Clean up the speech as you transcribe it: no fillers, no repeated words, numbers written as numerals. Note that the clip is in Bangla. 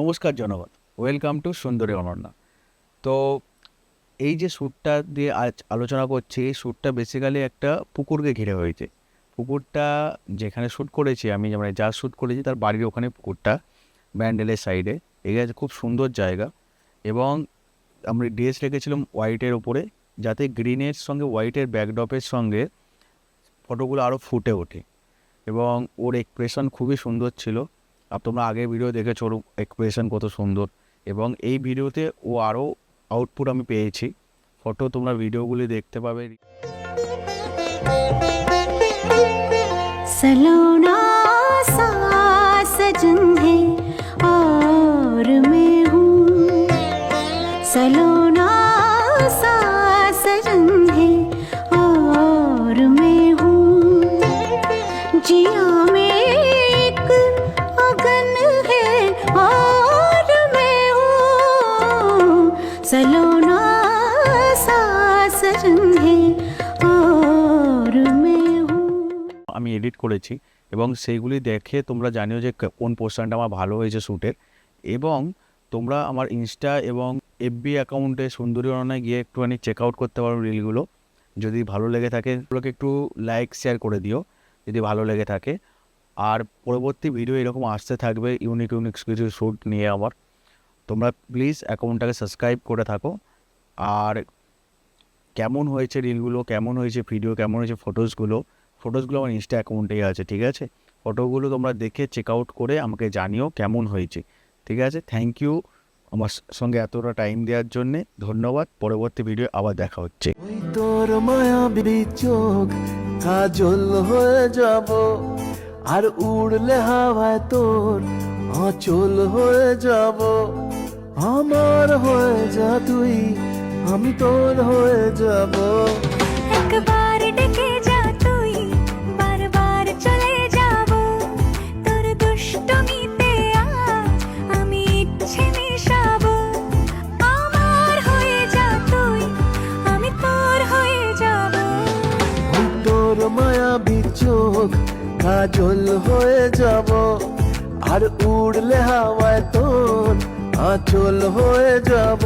নমস্কার জনগণ, ওয়েলকাম টু সুন্দরী অনন্যা। তো এই যে শ্যুটটা দিয়ে আজ আলোচনা করছি, এই শ্যুটটা বেসিক্যালি একটা পুকুরকে ঘিরে হয়েছে। পুকুরটা যেখানে শ্যুট করেছি আমি, মানে যা শ্যুট করেছি তার বাড়ির ওখানে পুকুরটা, ব্যান্ডেলের সাইডে। এই আছে খুব সুন্দর জায়গা, এবং আমরা ড্রেস রেখেছিলাম হোয়াইটের ওপরে, যাতে গ্রিনের সঙ্গে হোয়াইটের ব্যাকড্রপের সঙ্গে ফটোগুলো আরও ফুটে ওঠে, এবং ওর এক্সপ্রেশন খুবই সুন্দর ছিল। আর তোমরা আগের ভিডিও দেখেছো ওর এক্সপ্রেশন কত সুন্দর, এবং এই ভিডিওতে ও আরও আউটপুট আমি পেয়েছি। ফটো তোমরা ভিডিওগুলি দেখতে পাবে। सलोना सा सजन है और मैं हूँ, सलोना सा सजन है और मैं हूँ, जिया में एक अगन है और मैं हूँ, सलोना सा सजन है और मैं हूँ। আমি এডিট করেছি, এবং সেইগুলি দেখে তোমরা জানিও যে কোন পোর্শনটা আমার ভালো হয়েছে শ্যুটের। এবং তোমরা আমার ইনস্টা এবং এফবি অ্যাকাউন্টে সুন্দরী অনন্যায় গিয়ে একটুখানি চেক আউট করতে পারো রিলগুলো। যদি ভালো লেগে থাকে ওগুলোকে একটু লাইক শেয়ার করে দিও যদি ভালো লেগে থাকে। আর পরবর্তী ভিডিও এরকম আসতে থাকবে ইউনিক কিছু শ্যুট নিয়ে আমার। তোমরা প্লিজ অ্যাকাউন্টটাকে সাবস্ক্রাইব করে থাকো। আর কেমন হয়েছে রিলগুলো, কেমন হয়েছে ভিডিও, কেমন হয়েছে ফটোসগুলো আমার ইনস্টা অ্যাকাউন্টেই আছে, ঠিক আছে? ফটোগুলো তোমরা দেখে চেক আউট করে আমাকে জানিও কেমন হয়েছে, ঠিক আছে? থ্যাংক ইউ আমার সঙ্গে এতটা টাইম দেওয়ার জন্যে, ধন্যবাদ। পরবর্তী ভিডিও আবার দেখা হচ্ছে। ওই তোর মায়াবী চোখ কাজল হয়ে যাব, আর উড়লে হাওয়ায় তোর আঁচল হয়ে যাব। আমার হয়ে যা তুই, আমি তোর হয়ে যাব। একবার ডেকে যা তুই, বারবার চলে যাব, তোর দুষ্টমিতে আজ আমি ইচ্ছে মিশাবো। আমার হয়ে যা তুই, আমি তোর হয়ে যাব। ওই তোর মায়াবী চোখ কাজল হয়ে যাব, আর উড়লে হাওয়ায় তোর আঁচল হয়ে যাব।